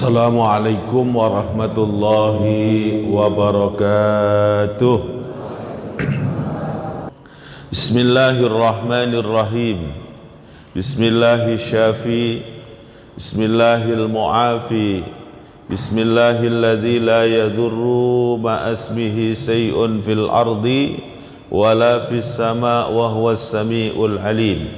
Assalamualaikum warahmatullahi wabarakatuh. Bismillahirrahmanirrahim. Bismillahirrahmanirrahim. Bismillahirmu'afi. Bismillahilladzi la yadurru ma'asmihi say'un fil ardi wala fis sama' wa huwas sami'ul alim.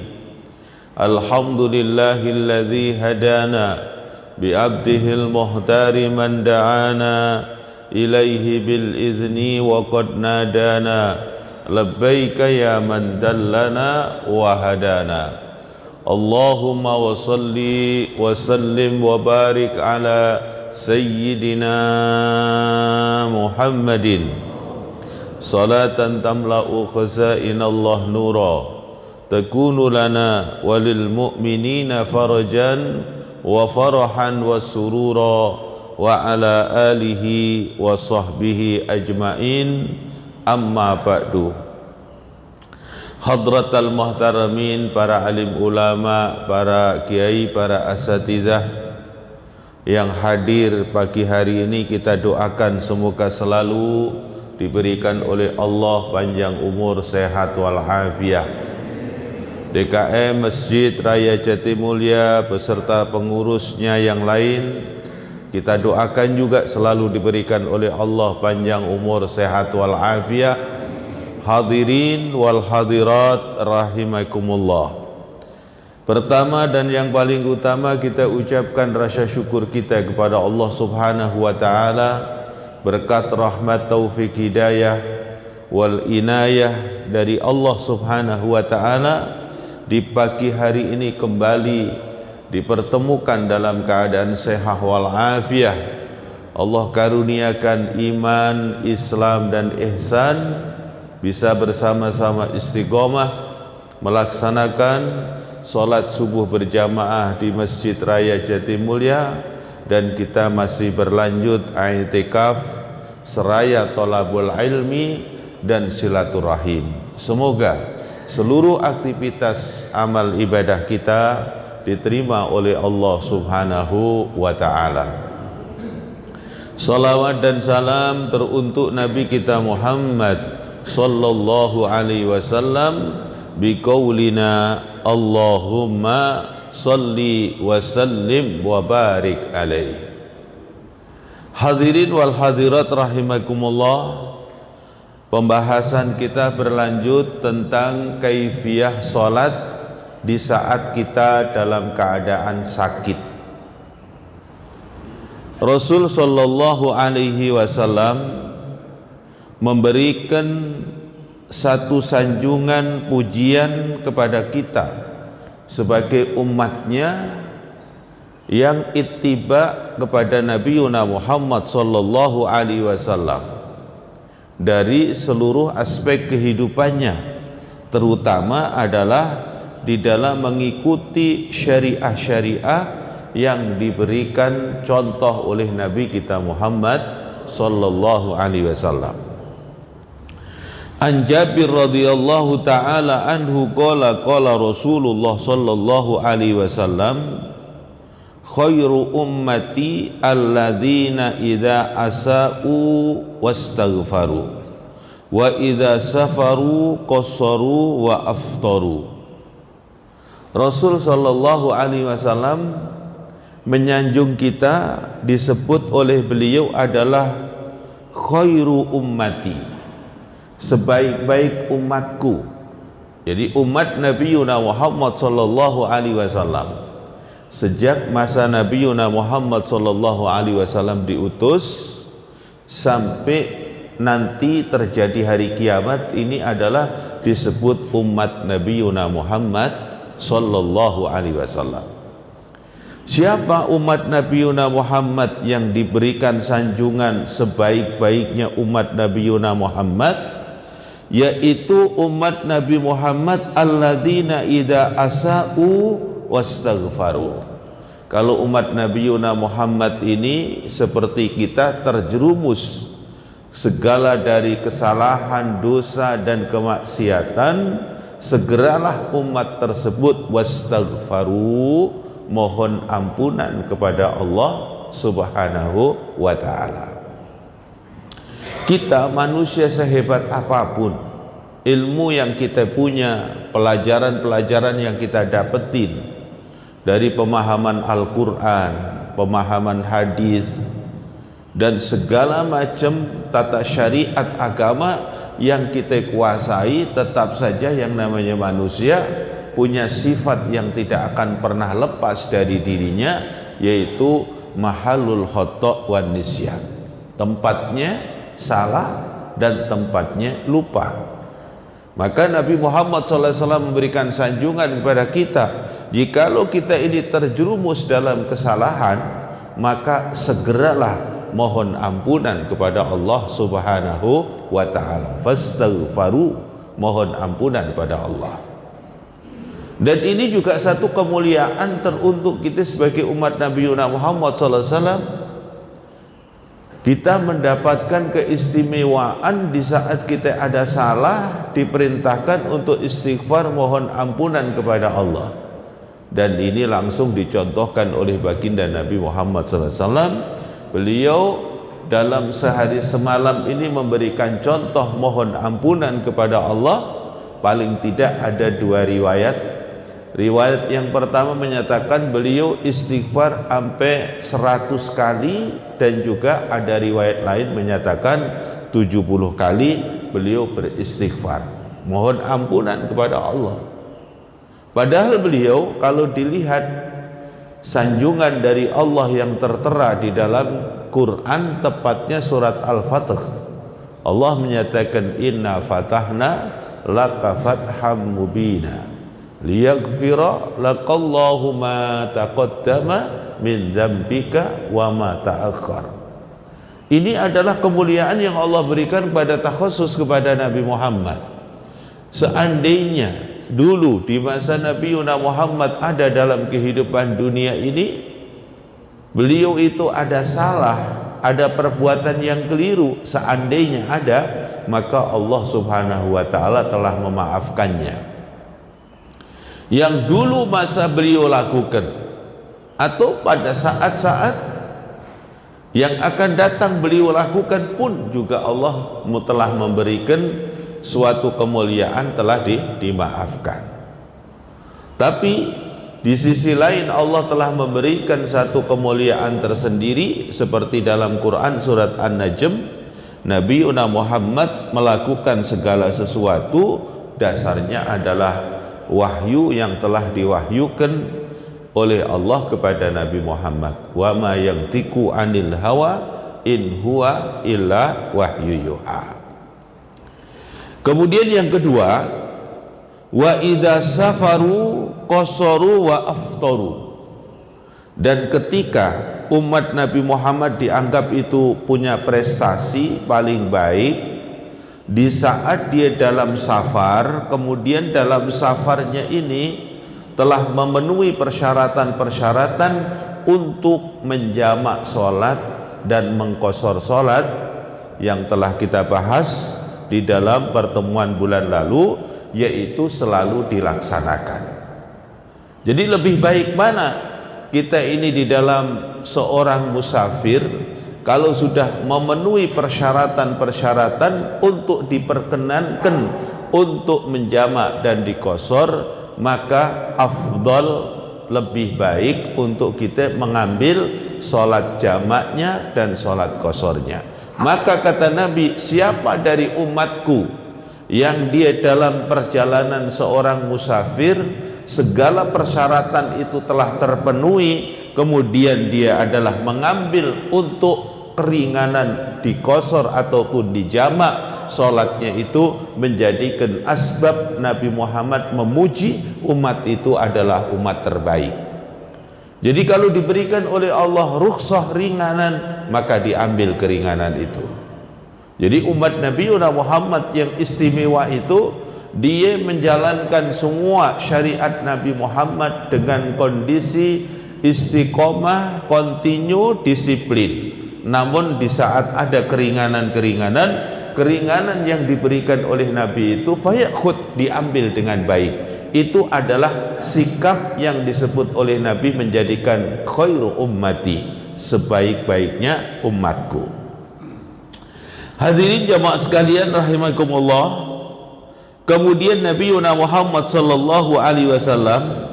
Alhamdulillahilladzi hadana bi'abdihil muhtari man da'ana ilaihi bil izni wa qad nadana labbaika ya man dallana wa hadana. Allahumma wa salli wa sallim wa barik ala sayyidina Muhammadin salatan tamla'u khazainallah nura takunu lana walil mu'minina farajan wa farahan wa surura wa ala alihi wa sahbihi ajmain, amma ba'du. Hadratal muhtaramin, para alim ulama, para kiai, para asatidzah yang hadir pagi hari ini, kita doakan semoga selalu diberikan oleh Allah panjang umur, sehat walafiat. DKM Masjid Raya Jatimulya beserta pengurusnya yang lain, kita doakan juga selalu diberikan oleh Allah panjang umur, sehat walafiat. Hadirin wal hadirat rahimakumullah. Pertama dan yang paling utama, kita ucapkan rasa syukur kita kepada Allah Subhanahu wa taala berkat rahmat, taufik, hidayah wal inayah dari Allah Subhanahu wa taala. Di pagi hari ini kembali dipertemukan dalam keadaan sehat walafiat. Allah karuniakan iman, Islam dan ihsan, bisa bersama-sama istiqomah melaksanakan salat subuh berjamaah di Masjid Raya Jatimulya, dan kita masih berlanjut i'tikaf seraya thalabul ilmi dan silaturahim. Semoga seluruh aktivitas amal ibadah kita diterima oleh Allah Subhanahu wa ta'ala. Salawat dan salam teruntuk Nabi kita Muhammad sallallahu alaihi wasallam biqaulina Allahumma salli wa sallim wa barik alaihi. Hadirin wal hadirat rahimakumullah. Pembahasan kita berlanjut tentang kaifiyah salat di saat kita dalam keadaan sakit. Rasul sallallahu alaihi wasallam memberikan satu sanjungan pujian kepada kita sebagai umatnya yang ittiba kepada Nabi Muhammad sallallahu alaihi wasallam dari seluruh aspek kehidupannya, terutama adalah di dalam mengikuti syariah-syariah yang diberikan contoh oleh Nabi kita Muhammad sallallahu alaihi wasallam. An Jabir radhiyallahu taala anhu qala qala Rasulullah sallallahu alaihi wasallam, khairu ummati alladzina idza asa'u wastaghfaru wa idza safaru qassaru wa aftaru. Rasul sallallahu alaihi wasallam menyanjung kita, disebut oleh beliau adalah khairu ummati, sebaik-baik umatku. Jadi umat Nabi Muhammad sallallahu alaihi wasallam sejak masa Nabi Muhammad sallallahu alaihi wasallam diutus sampai nanti terjadi hari kiamat, ini adalah disebut umat Nabi Muhammad sallallahu alaihi wasallam. Siapa umat Nabi Muhammad yang diberikan sanjungan sebaik-baiknya umat Nabi Muhammad? Yaitu umat Nabi Muhammad alladzina idza asa'u wastaghfaru. Kalau umat Nabi Muhammad ini seperti kita, terjerumus segala dari kesalahan, dosa dan kemaksiatan, segeralah umat tersebut wastaghfaru, mohon ampunan kepada Allah Subhanahu wa ta'ala. Kita manusia sehebat apapun, ilmu yang kita punya, pelajaran-pelajaran yang kita dapetin dari pemahaman Al-Quran, pemahaman hadis, dan segala macam tata syariat agama yang kita kuasai, tetap saja yang namanya manusia punya sifat yang tidak akan pernah lepas dari dirinya, yaitu mahallul khata' wan nisyan, tempatnya salah dan tempatnya lupa. Maka Nabi Muhammad SAW memberikan sanjungan kepada kita, jikalau kita ini terjerumus dalam kesalahan, maka segeralah mohon ampunan kepada Allah Subhanahu wa ta'ala. Fastaghfaru, mohon ampunan pada Allah. Dan ini juga satu kemuliaan teruntuk kita sebagai umat Nabi Muhammad SAW. Kita mendapatkan keistimewaan di saat kita ada salah, diperintahkan untuk istighfar, mohon ampunan kepada Allah. Dan ini langsung dicontohkan oleh baginda Nabi Muhammad SAW. Beliau dalam sehari semalam ini memberikan contoh mohon ampunan kepada Allah. Paling tidak ada 2 riwayat. Riwayat yang pertama menyatakan beliau istighfar sampai 100 kali, dan juga ada riwayat lain menyatakan 70 kali beliau beristighfar, mohon ampunan kepada Allah. Padahal beliau, kalau dilihat sanjungan dari Allah yang tertera di dalam Quran, tepatnya surat Al-Fatih, Allah menyatakan inna fatahna laka fatham mubina liyaghfira lakallahu ma taqaddama min dzambika wa ma ta'akhkhar. Ini adalah kemuliaan yang Allah berikan kepada takhusus kepada Nabi Muhammad. Seandainya dulu di masa Nabi Muhammad ada dalam kehidupan dunia ini, beliau itu ada salah, ada perbuatan yang keliru, seandainya ada, maka Allah Subhanahu wa ta'ala telah memaafkannya. Yang dulu masa beliau lakukan, atau pada saat-saat yang akan datang beliau lakukan pun juga Allah telah memberikan suatu kemuliaan, telah dimaafkan. Tapi di sisi lain Allah telah memberikan satu kemuliaan tersendiri, seperti dalam Quran surat An-Najm, Nabi Muhammad melakukan segala sesuatu dasarnya adalah wahyu yang telah diwahyukan oleh Allah kepada Nabi Muhammad. Wa ma yantiqu anil hawa in huwa illa wahyu yuha. Kemudian yang kedua, wa idza safaru qasaru wa aftaru. Dan ketika umat Nabi Muhammad dianggap itu punya prestasi paling baik, di saat dia dalam safar, kemudian dalam safarnya ini telah memenuhi persyaratan-persyaratan untuk menjamak sholat dan mengqashar sholat yang telah kita bahas di dalam pertemuan bulan lalu, yaitu selalu dilaksanakan. Jadi lebih baik mana kita ini di dalam seorang musafir, kalau sudah memenuhi persyaratan-persyaratan untuk diperkenankan untuk menjamak dan diqashar, maka afdal, lebih baik untuk kita mengambil sholat jamaknya dan sholat qasharnya. Maka kata Nabi, siapa dari umatku yang dia dalam perjalanan seorang musafir, segala persyaratan itu telah terpenuhi, kemudian dia adalah mengambil untuk keringanan di qashar ataupun di jamak, sholatnya itu menjadikan asbab Nabi Muhammad memuji umat itu adalah umat terbaik. Jadi kalau diberikan oleh Allah rukhsah ringanan, maka diambil keringanan itu. Jadi umat Nabi Muhammad yang istimewa itu, dia menjalankan semua syariat Nabi Muhammad dengan kondisi istiqomah, kontinu, disiplin. Namun di saat ada keringanan yang diberikan oleh Nabi itu, fayakhud, diambil dengan baik. Itu adalah sikap yang disebut oleh Nabi menjadikan khairu ummati, sebaik-baiknya umatku. Hadirin jamaah sekalian rahimakumullah. Kemudian Nabi Muhammad sallallahu alaihi wasallam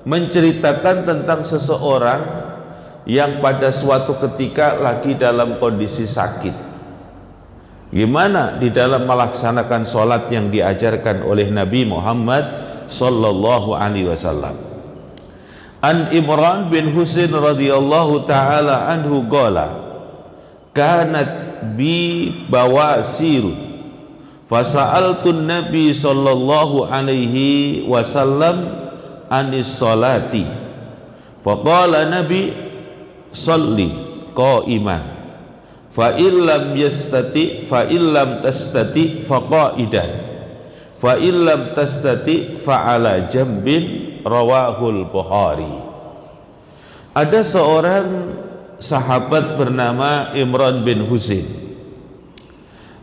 menceritakan tentang seseorang yang pada suatu ketika lagi dalam kondisi sakit. Gimana di dalam melaksanakan sholat yang diajarkan oleh Nabi Muhammad sallallahu alaihi wasallam. An Imran bin Husain radhiyallahu taala anhu qala kanat bi bawasir fasa'altu Nabi sallallahu alaihi wasallam anis salati faqala Nabi salli qa'iman fa illam tastati faqa'idan fa illam tastati fa'ala jambin rawahul Bukhari. Ada seorang sahabat bernama Imran bin Husain.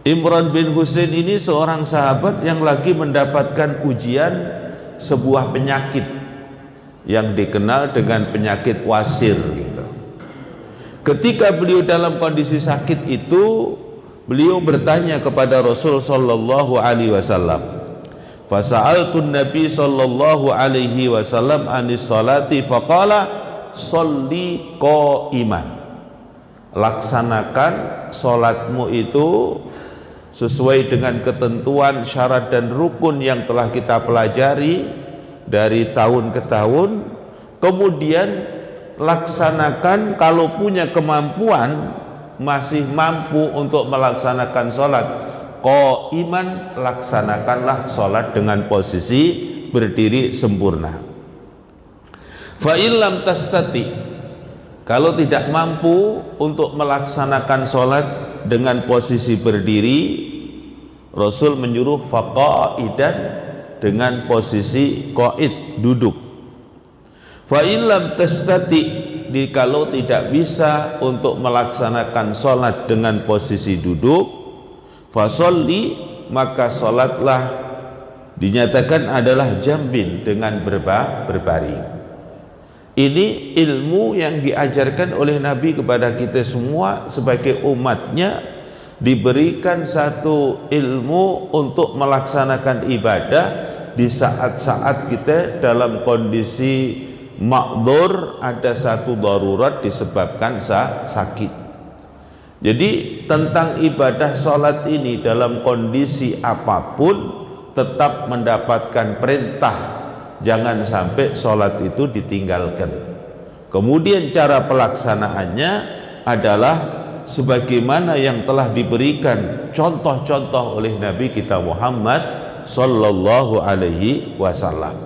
Imran bin Husain ini seorang sahabat yang lagi mendapatkan ujian sebuah penyakit yang dikenal dengan penyakit wasir gitu. Ketika beliau dalam kondisi sakit itu, beliau bertanya kepada Rasul sallallahu alaihi wasallam. Fasa'altu Nabi sallallahu alaihi wasallam anis salati faqala sholli qa'iman. Laksanakan salatmu itu sesuai dengan ketentuan, syarat dan rukun yang telah kita pelajari dari tahun ke tahun. Kemudian laksanakan kalau punya kemampuan, masih mampu untuk melaksanakan sholat qa'iman, laksanakanlah sholat dengan posisi berdiri sempurna. Fa illam tastati, kalau tidak mampu untuk melaksanakan sholat dengan posisi berdiri, Rasul menyuruh faqaidan, dengan posisi qaid, duduk. Fa illam tastati, kalau tidak bisa untuk melaksanakan sholat dengan posisi duduk, fasolli, maka sholatlah dinyatakan adalah jambin, dengan berbaring. Ini ilmu yang diajarkan oleh Nabi kepada kita semua sebagai umatnya, diberikan satu ilmu untuk melaksanakan ibadah di saat-saat kita dalam kondisi ma'dzur, ada satu darurat disebabkan sakit. Jadi tentang ibadah sholat ini dalam kondisi apapun tetap mendapatkan perintah, jangan sampai sholat itu ditinggalkan. Kemudian cara pelaksanaannya adalah sebagaimana yang telah diberikan contoh-contoh oleh Nabi kita Muhammad sallallahu alaihi wasallam.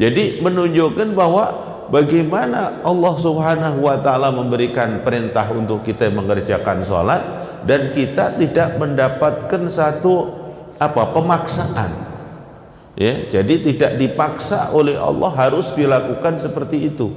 Jadi menunjukkan bahwa bagaimana Allah subhanahu wa ta'ala memberikan perintah untuk kita mengerjakan sholat, dan kita tidak mendapatkan satu pemaksaan. Ya, jadi tidak dipaksa oleh Allah harus dilakukan seperti itu.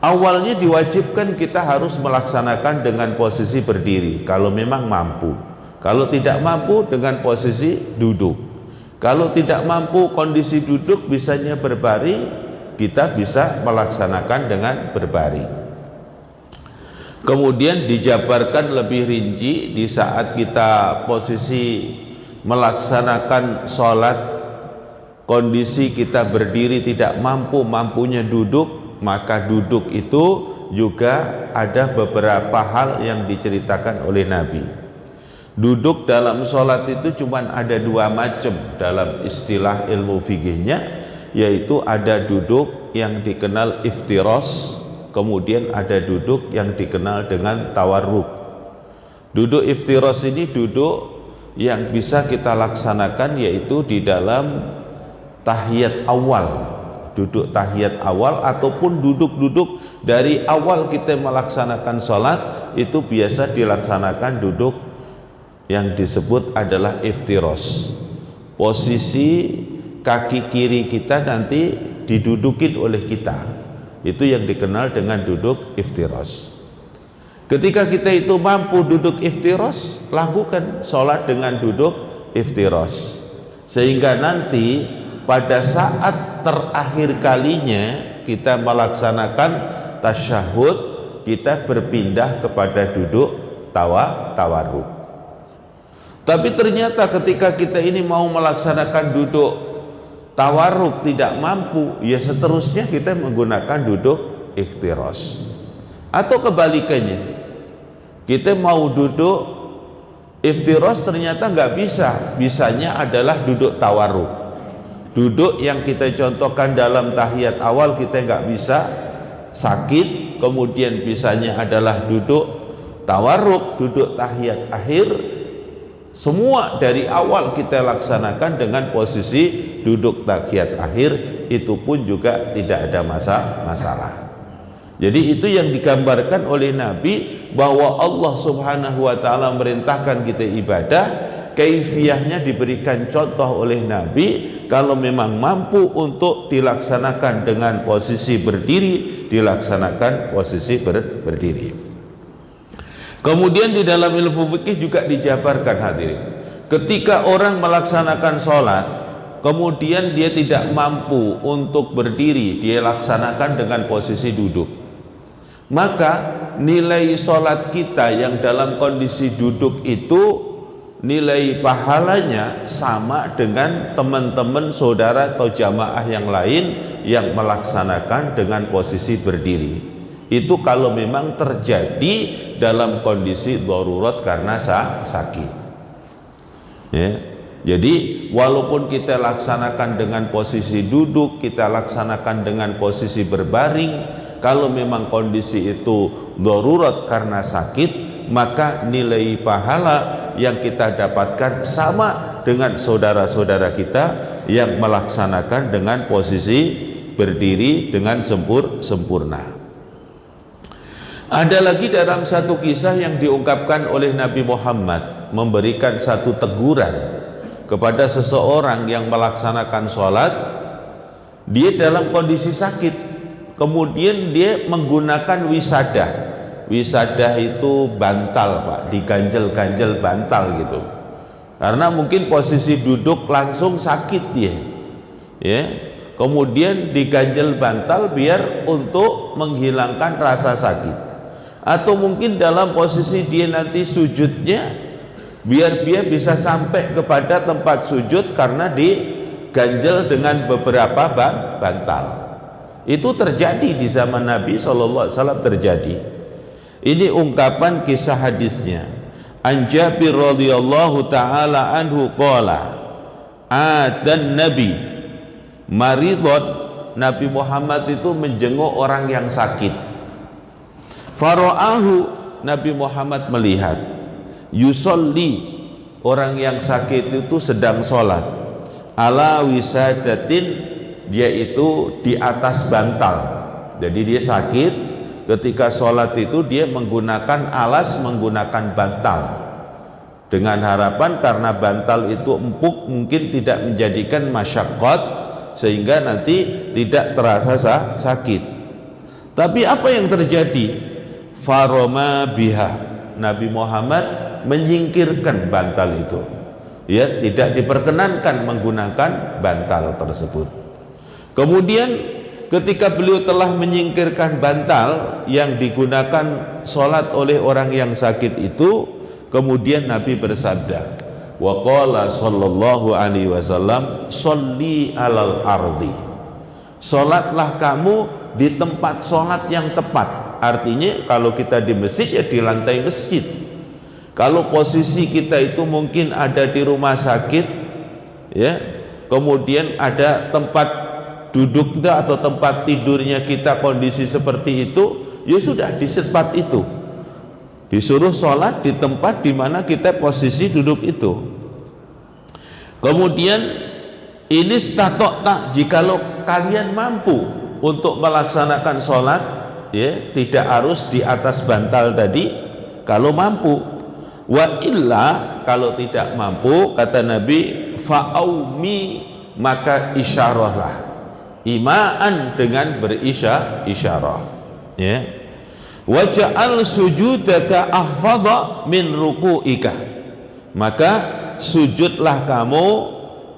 Awalnya diwajibkan kita harus melaksanakan dengan posisi berdiri kalau memang mampu. Kalau tidak mampu dengan posisi duduk. Kalau tidak mampu kondisi duduk, bisanya berbaring, kita bisa melaksanakan dengan berbaring. Kemudian dijabarkan lebih rinci di saat kita posisi melaksanakan sholat, kondisi kita berdiri tidak mampu, mampunya duduk, maka duduk itu juga ada beberapa hal yang diceritakan oleh Nabi. Duduk dalam sholat itu cuma ada dua macam dalam istilah ilmu fikihnya, yaitu ada duduk yang dikenal iftiros, kemudian ada duduk yang dikenal dengan tawarruk. Duduk iftiros ini duduk yang bisa kita laksanakan yaitu di dalam tahiyat awal, duduk tahiyat awal, ataupun duduk-duduk dari awal kita melaksanakan sholat, itu biasa dilaksanakan duduk yang disebut adalah iftiros. Posisi kaki kiri kita nanti didudukin oleh kita, itu yang dikenal dengan duduk iftiros. Ketika kita itu mampu duduk iftiros, lakukan sholat dengan duduk iftiros, sehingga nanti pada saat terakhir kalinya kita melaksanakan tasyahud kita berpindah kepada duduk tawarruk. Tapi ternyata ketika kita ini mau melaksanakan duduk tawarruk tidak mampu, ya seterusnya kita menggunakan duduk ikhtiras. Atau kebalikannya, kita mau duduk iftiras ternyata nggak bisa, bisanya adalah duduk tawarruk. Duduk yang kita contohkan dalam tahiyat awal kita nggak bisa, sakit, kemudian bisanya adalah duduk tawarruk, duduk tahiyat akhir. Semua dari awal kita laksanakan dengan posisi duduk tahiyat akhir, itu pun juga tidak ada masalah. Jadi itu yang digambarkan oleh Nabi, bahwa Allah Subhanahu wa ta'ala merintahkan kita ibadah, kaifiyahnya diberikan contoh oleh Nabi. Kalau memang mampu untuk dilaksanakan dengan posisi berdiri, dilaksanakan posisi berdiri. Kemudian di dalam ilmu fikih juga dijabarkan hadirin, ketika orang melaksanakan sholat kemudian dia tidak mampu untuk berdiri, dia laksanakan dengan posisi duduk, maka nilai sholat kita yang dalam kondisi duduk itu nilai pahalanya sama dengan teman-teman saudara atau jamaah yang lain yang melaksanakan dengan posisi berdiri. Itu kalau memang terjadi dalam kondisi darurat karena sakit, ya. Jadi walaupun kita laksanakan dengan posisi duduk, kita laksanakan dengan posisi berbaring, kalau memang kondisi itu darurat karena sakit, maka nilai pahala yang kita dapatkan sama dengan saudara-saudara kita yang melaksanakan dengan posisi berdiri dengan sempurna. Ada lagi dalam satu kisah yang diungkapkan oleh Nabi Muhammad, memberikan satu teguran kepada seseorang yang melaksanakan sholat. Dia dalam kondisi sakit, kemudian dia menggunakan wisadah. Wisadah itu bantal, Pak, diganjel-ganjel bantal gitu, karena mungkin posisi duduk langsung sakit dia, ya. Kemudian diganjel bantal biar untuk menghilangkan rasa sakit. Atau mungkin dalam posisi dia nanti sujudnya, biar dia bisa sampai kepada tempat sujud karena diganjel dengan beberapa bantal. Itu terjadi di zaman Nabi SAW, terjadi. Ini ungkapan kisah hadisnya. An Jabir radhiyallahu taala anhu qala, adan Nabi maridon, Nabi Muhammad itu menjenguk orang yang sakit. Fara'ahu, Nabi Muhammad melihat, yusolli, orang yang sakit itu sedang sholat, ala wisadatin, dia itu di atas bantal. Jadi dia sakit, ketika sholat itu dia menggunakan alas, menggunakan bantal, dengan harapan karena bantal itu empuk mungkin tidak menjadikan masyaqqat, sehingga nanti tidak terasa sakit. Tapi apa yang terjadi? Faroma biha, Nabi Muhammad menyingkirkan bantal itu, ya, tidak diperkenankan menggunakan bantal tersebut. Kemudian ketika beliau telah menyingkirkan bantal yang digunakan sholat oleh orang yang sakit itu, kemudian Nabi bersabda, wa qala sallallahu alaihi wasallam, sholli alal ardi, sholatlah kamu di tempat sholat yang tepat. Artinya kalau kita di masjid, ya di lantai masjid. Kalau posisi kita itu mungkin ada di rumah sakit, ya, kemudian ada tempat duduk kita atau tempat tidurnya kita kondisi seperti itu, ya sudah di tempat itu, disuruh sholat di tempat di mana kita posisi duduk itu. Kemudian ini statokta, jikalau kalian mampu untuk melaksanakan sholat, ya, tidak harus di atas bantal tadi kalau mampu. Wa illa, kalau tidak mampu, kata Nabi, fa'aumi, maka isyarahlah, imaan dengan berisyarah, ya. Waja'al sujudaka ahfadha min ruku'ika, maka sujudlah kamu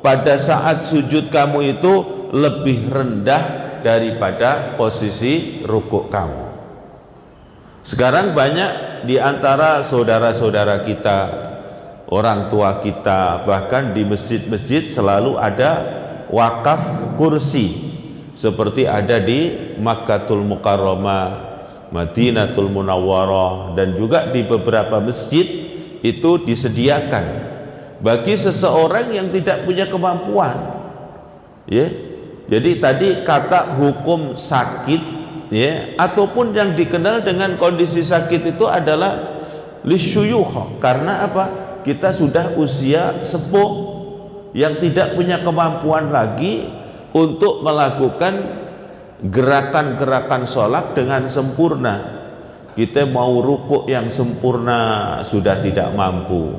pada saat sujud kamu itu lebih rendah daripada posisi rukuk kamu. Sekarang banyak di antara saudara-saudara kita, orang tua kita, bahkan di masjid-masjid selalu ada wakaf kursi, seperti ada di Makkatul Mukarramah, Madinatul Munawwarah, dan juga di beberapa masjid itu disediakan bagi seseorang yang tidak punya kemampuan, ya. Jadi tadi kata hukum sakit, ya, ataupun yang dikenal dengan kondisi sakit itu adalah lisyuyukh, karena apa? Kita sudah usia sepuh yang tidak punya kemampuan lagi untuk melakukan gerakan-gerakan sholat dengan sempurna. Kita mau rukuk yang sempurna sudah tidak mampu,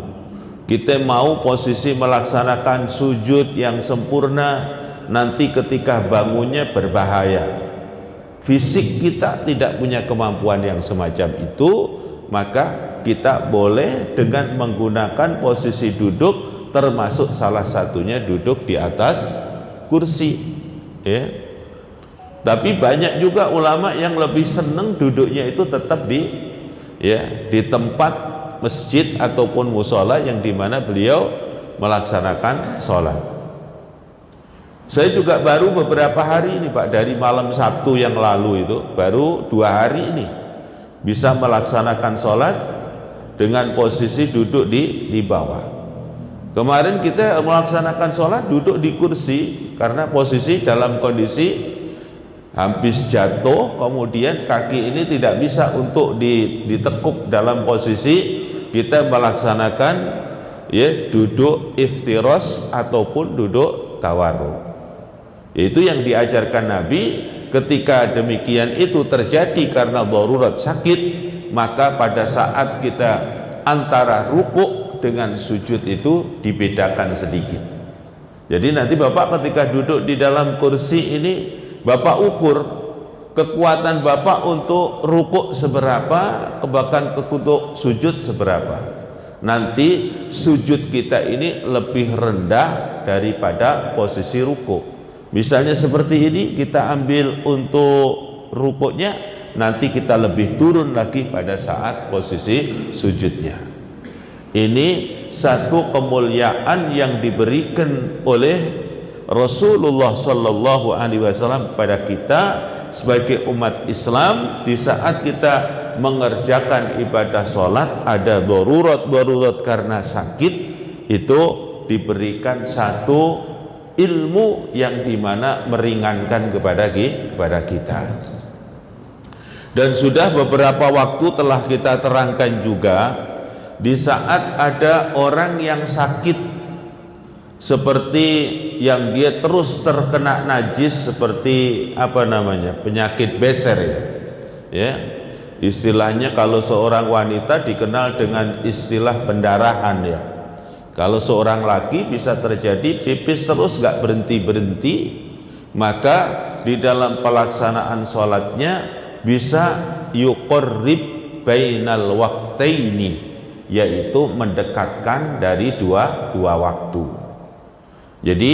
kita mau posisi melaksanakan sujud yang sempurna, nanti ketika bangunnya berbahaya. Fisik kita tidak punya kemampuan yang semacam itu, maka kita boleh dengan menggunakan posisi duduk, termasuk salah satunya duduk di atas kursi, ya. Tapi banyak juga ulama yang lebih senang duduknya itu tetap di tempat masjid ataupun musola yang dimana beliau melaksanakan sholat. Saya juga baru beberapa hari ini Pak, dari malam Sabtu yang lalu itu, baru 2 hari ini bisa melaksanakan sholat dengan posisi duduk di bawah. Kemarin kita melaksanakan sholat duduk di kursi, karena posisi dalam kondisi habis jatuh, kemudian kaki ini tidak bisa untuk ditekuk dalam posisi kita melaksanakan, ya, duduk iftiros ataupun duduk tawarruk. Itu yang diajarkan Nabi. Ketika demikian itu terjadi karena darurat sakit, maka pada saat kita antara rukuk dengan sujud itu dibedakan sedikit. Jadi nanti Bapak ketika duduk di dalam kursi ini, Bapak ukur kekuatan Bapak untuk rukuk seberapa, bahkan untuk sujud seberapa. Nanti sujud kita ini lebih rendah daripada posisi rukuk. Misalnya seperti ini, kita ambil untuk rukuknya, nanti kita lebih turun lagi pada saat posisi sujudnya. Ini satu kemuliaan yang diberikan oleh Rasulullah Sallallahu Alaihi Wasallam kepada kita sebagai umat Islam. Di saat kita mengerjakan ibadah sholat, ada darurat karena sakit, itu diberikan satu ilmu yang dimana meringankan kepada kita. Dan sudah beberapa waktu telah kita terangkan juga, di saat ada orang yang sakit seperti yang dia terus terkena najis, seperti penyakit beser, ya. Istilahnya kalau seorang wanita dikenal dengan istilah pendarahan, ya. Kalau seorang laki bisa terjadi pipis terus gak berhenti-berhenti, maka di dalam pelaksanaan sholatnya bisa yuqarrib bainal waqtaini, yaitu mendekatkan dari dua waktu. Jadi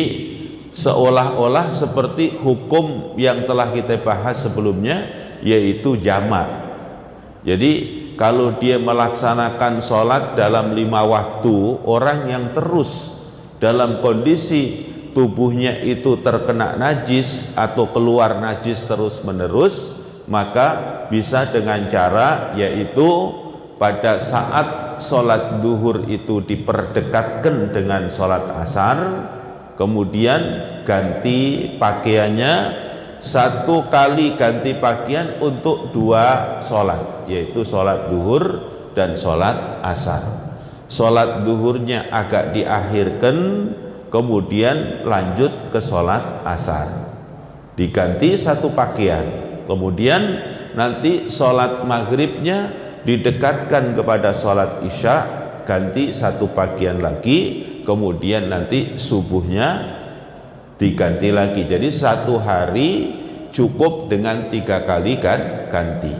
seolah-olah seperti hukum yang telah kita bahas sebelumnya, yaitu jamak. Jadi kalau dia melaksanakan sholat dalam 5 waktu, orang yang terus dalam kondisi tubuhnya itu terkena najis atau keluar najis terus menerus, maka bisa dengan cara, yaitu pada saat sholat duhur itu diperdekatkan dengan sholat asar, kemudian ganti pakaiannya, 1 kali ganti pakaian untuk 2 sholat, yaitu sholat duhur dan sholat asar. Sholat duhurnya agak diakhirkan, kemudian lanjut ke sholat asar, diganti 1 pakaian, kemudian nanti sholat maghribnya didekatkan kepada sholat isya, ganti 1 pakaian lagi, kemudian nanti subuhnya diganti lagi. Jadi 1 hari cukup dengan 3 kali ganti.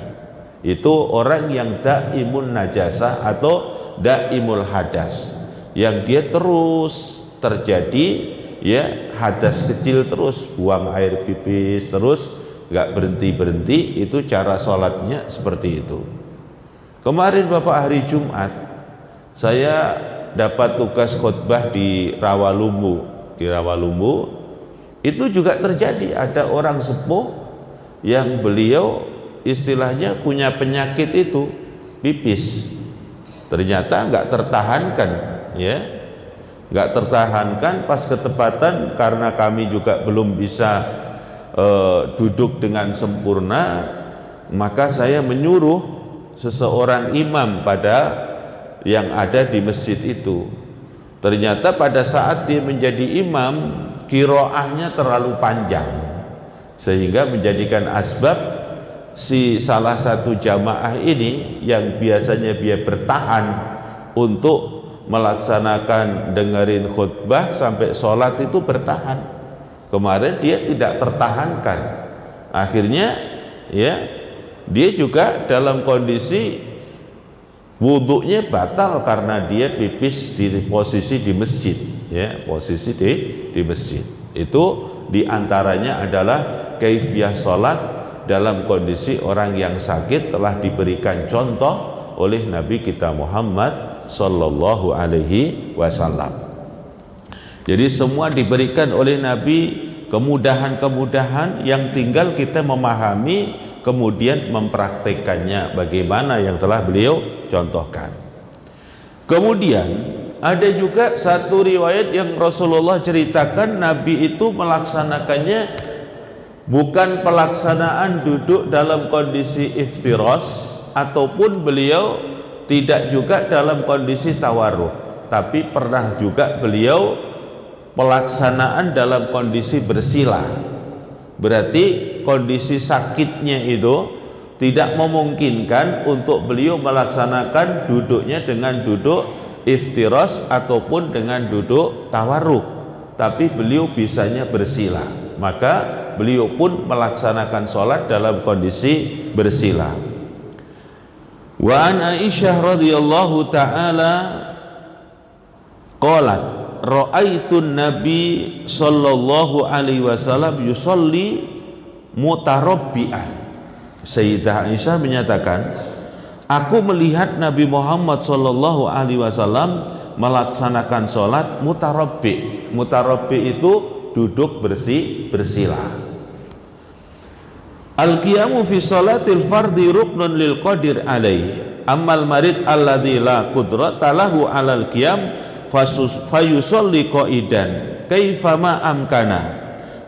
Itu orang yang daimun najasah atau daimul hadas, yang dia terus terjadi, ya, hadas kecil terus, buang air pipis terus, gak berhenti-berhenti. Itu cara sholatnya seperti itu. Kemarin Bapak hari Jumat saya dapat tugas khutbah di Rawalumbu. Di Rawalumbu itu juga terjadi, ada orang sepuh yang beliau istilahnya punya penyakit itu pipis. Ternyata nggak tertahankan, ya, nggak tertahankan pas ketepatan karena kami juga belum bisa duduk dengan sempurna, maka saya menyuruh seseorang imam pada yang ada di masjid itu. Ternyata pada saat dia menjadi imam, qiraahnya terlalu panjang sehingga menjadikan asbab si salah satu jamaah ini yang biasanya dia bertahan untuk melaksanakan dengerin khutbah sampai sholat itu bertahan. Kemarin dia tidak tertahankan, akhirnya ya dia juga dalam kondisi wudhunya batal karena dia pipis di posisi di masjid, ya, posisi di masjid. Itu diantaranya adalah kaifiyah sholat dalam kondisi orang yang sakit, telah diberikan contoh oleh Nabi kita Muhammad Sallallahu Alaihi Wasallam. Jadi semua diberikan oleh Nabi kemudahan-kemudahan yang tinggal kita memahami kemudian mempraktekannya bagaimana yang telah beliau contohkan. Kemudian ada juga satu riwayat yang Rasulullah ceritakan Nabi itu melaksanakannya bukan pelaksanaan duduk dalam kondisi iftiros, ataupun beliau tidak juga dalam kondisi tawarruk, tapi pernah juga beliau pelaksanaan dalam kondisi bersila. Berarti kondisi sakitnya itu tidak memungkinkan untuk beliau melaksanakan duduknya dengan duduk iftiros ataupun dengan duduk tawarruk, tapi beliau bisanya bersila, maka beliau pun melaksanakan sholat dalam kondisi bersila. Wa an Aisyah radhiyallahu taala qalat ra'aitun nabi sallallahu alaihi wasallam yusolli mutarabbi'an. Sayyidah Aisyah menyatakan, aku melihat Nabi Muhammad sallallahu alaihi wasallam melaksanakan sholat mutarabbi'. Mutarabbi' itu duduk bersila. Al-qiyamu fi sholatil fardhi ruknun lil qadir alaihi, ammal marid alladzi la qudrata lahu alal qiyam fayusolli qa'idan kaifama amkana,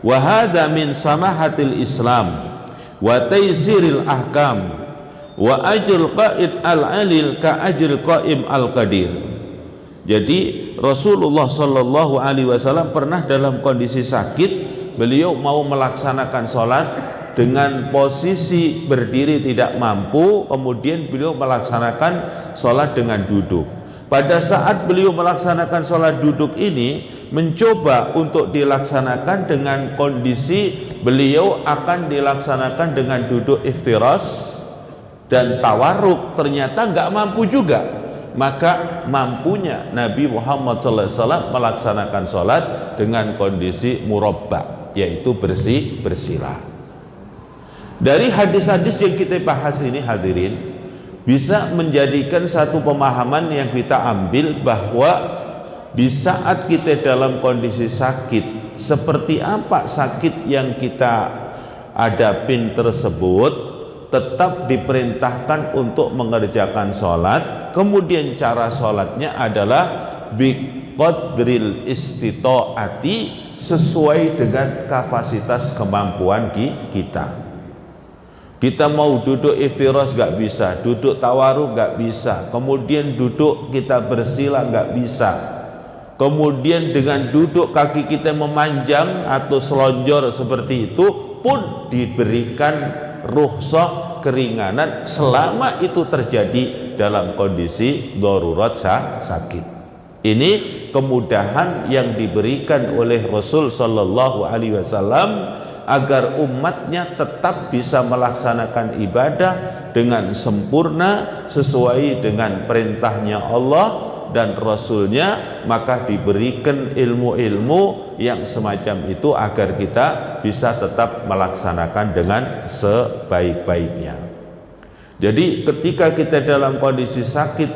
wa hadha min samahatil Islam wa taysiril ahkam wa ajrul qa'id al-alil ka ajril qa'im al-qadir. Jadi Rasulullah sallallahu alaihi wasallam pernah dalam kondisi sakit, beliau mau melaksanakan sholat dengan posisi berdiri tidak mampu, kemudian beliau melaksanakan sholat dengan duduk. Pada saat beliau melaksanakan sholat duduk ini, mencoba untuk dilaksanakan dengan kondisi beliau akan dilaksanakan dengan duduk iftiras dan tawarruk, ternyata nggak mampu juga. Maka mampunya Nabi Muhammad SAW melaksanakan sholat dengan kondisi murabba, yaitu bersila. Dari hadis-hadis yang kita bahas ini hadirin, bisa menjadikan satu pemahaman yang kita ambil bahwa di saat kita dalam kondisi sakit, seperti apa sakit yang kita hadapin tersebut, tetap diperintahkan untuk mengerjakan sholat. Kemudian cara sholatnya adalah biqadril istita'ati, sesuai dengan kapasitas kemampuan kita. Kita mau duduk iftiras gak bisa, duduk tawarruk gak bisa, kemudian duduk kita bersila gak bisa, kemudian dengan duduk kaki kita memanjang atau selonjor seperti itu pun diberikan rukhsah, keringanan, selama itu terjadi dalam kondisi darurat sakit. Ini kemudahan yang diberikan oleh Rasul sallallahu alaihi wasallam agar umatnya tetap bisa melaksanakan ibadah dengan sempurna sesuai dengan perintahnya Allah dan Rasulnya, maka diberikan ilmu-ilmu yang semacam itu agar kita bisa tetap melaksanakan dengan sebaik-baiknya. Jadi ketika kita dalam kondisi sakit,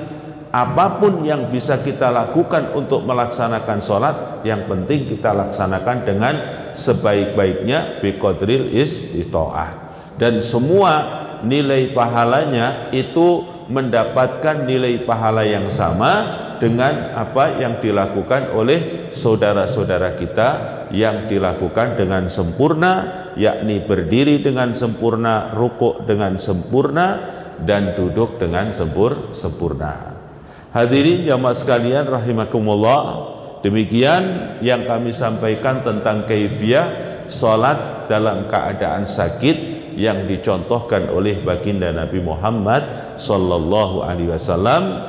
apapun yang bisa kita lakukan untuk melaksanakan sholat, yang penting kita laksanakan dengan sebaik-baiknya biqadril istita'ah, dan semua nilai pahalanya itu mendapatkan nilai pahala yang sama dengan apa yang dilakukan oleh saudara-saudara kita yang dilakukan dengan sempurna, yakni berdiri dengan sempurna, rukuk dengan sempurna, dan duduk dengan sempurna. Hadirin jamaah sekalian rahimakumullah, demikian yang kami sampaikan tentang kaifiyah salat dalam keadaan sakit yang dicontohkan oleh baginda Nabi Muhammad sallallahu alaihi wasallam.